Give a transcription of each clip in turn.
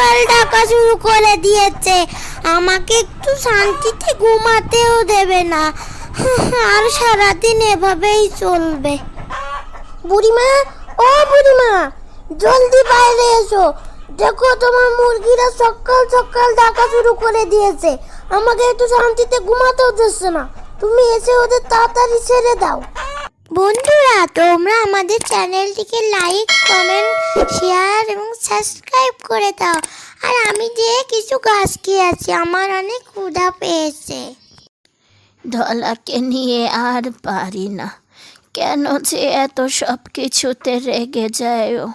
সকাল ডাকা শুরু করে দিয়েছে। আমাকে একটু শান্তিতে ঘুমাতেও দেবে না, আর সারাদিন এভাবেই চলবে। বুড়িমা, ও বুড়িমা, জলদি বাইরে এসো। দেখো তোমার মুরগিরা সকাল সকাল ডাকা শুরু করে দিয়েছে। আমাকে একটু শান্তিতে ঘুমাতেও দিচ্ছে না। তুমি এসে ওদের তাড়াতাড়ি ছেড়ে দাও। বন্ধুরা, তোমরা আমাদের চ্যানেলটিকে লাইক, কমেন্ট, শেয়ার এবং সাবস্ক্রাইব করে দাও। আর আমি যে কিছু গাছ খেয়েছি, আমার অনেক ক্ষুধা পেয়েছে। ধলাকে নিয়ে আর পারি না, কেন যে এত সব কিছুতে রেগে যায়। ও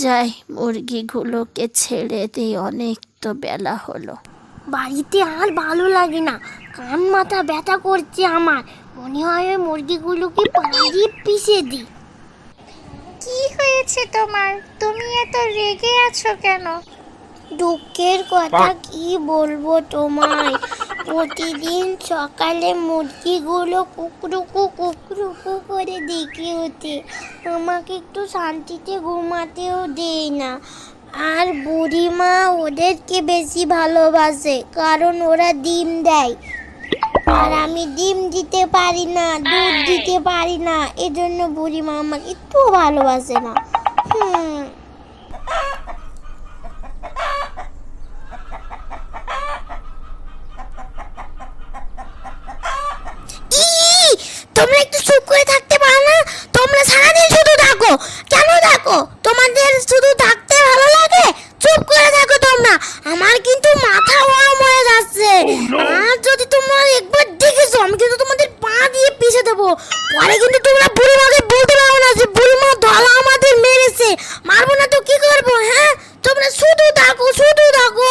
যাই, মুরগিগুলোকে ছেড়ে দিই, অনেক তো বেলা হলো। বাড়িতে আর ভালো লাগে না, কান মাথা ব্যথা করছে আমার। মনে হয় ওই মুরগিগুলোকে পা দিয়ে পিষে দিই। কি হয়েছে তোমার? তুমি এত রেগে আছো কেন? দুঃখের কথা কি বলবো তোমায়। প্রতিদিন সকালে মুরগিগুলো কুকরুকু কুকরুকু করে ডেকে ওঠে। আমাকে একটু শান্তিতে ঘুমাতেও দেয় না। আর বুড়িমা ওদেরকে বেশি ভালোবাসে, কারণ ওরা ডিম দেয়। আর আমি ডিম দিতে পারি না, দুধ দিতে পারি না, এজন্য বুড়িমা আমাকে একটু ভালোবাসে না। তোমরা একটু চুপ করে থাকতে পারো না? তোমরা সারাদিন শুধু থাকো, কেন থাকো? তোমাদের শুধু থাকতে ভালো লাগে? চুপ করে থাকো তোমরা। আমার কিন্তু মাথা গরম হয়ে যাচ্ছে। আর যদি তোমরা একবার দেখেছো, আমি কিন্তু তোমাদের পা দিয়ে পিষে দেবো। পরে কিন্তু তোমরা বুড়িমাকে বলতে পারো না যে বুড়িমা ধলা আমাদের মেরেছে। মারবো না তো কি করবো? হ্যাঁ, তোমরা শুধু থাকো, শুধু থাকো।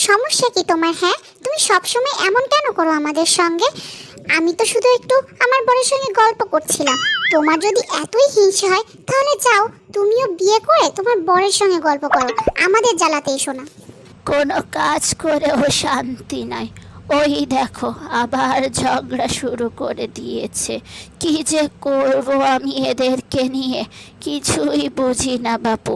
সমস্যা কি তোমার? হ্যাঁ, তুমি সবসময় এমন কেন করো আমাদের সঙ্গে? আমি তো শুধু একটু আমার বরের সঙ্গে গল্প করছিলাম। তোমার যদি এতই হিংসা হয়, তাহলে যাও, তুমিও বিয়ে করে তোমার বরের সঙ্গে গল্প করো, আমাদের জ্বালাতে এসো না। কোনো কাজ করেও শান্তি নাই। ওই দেখো, আবার ঝগড়া শুরু করে দিয়েছে। কি যে করবো আমি এদেরকে নিয়ে, কিছুই বুঝি না বাপু।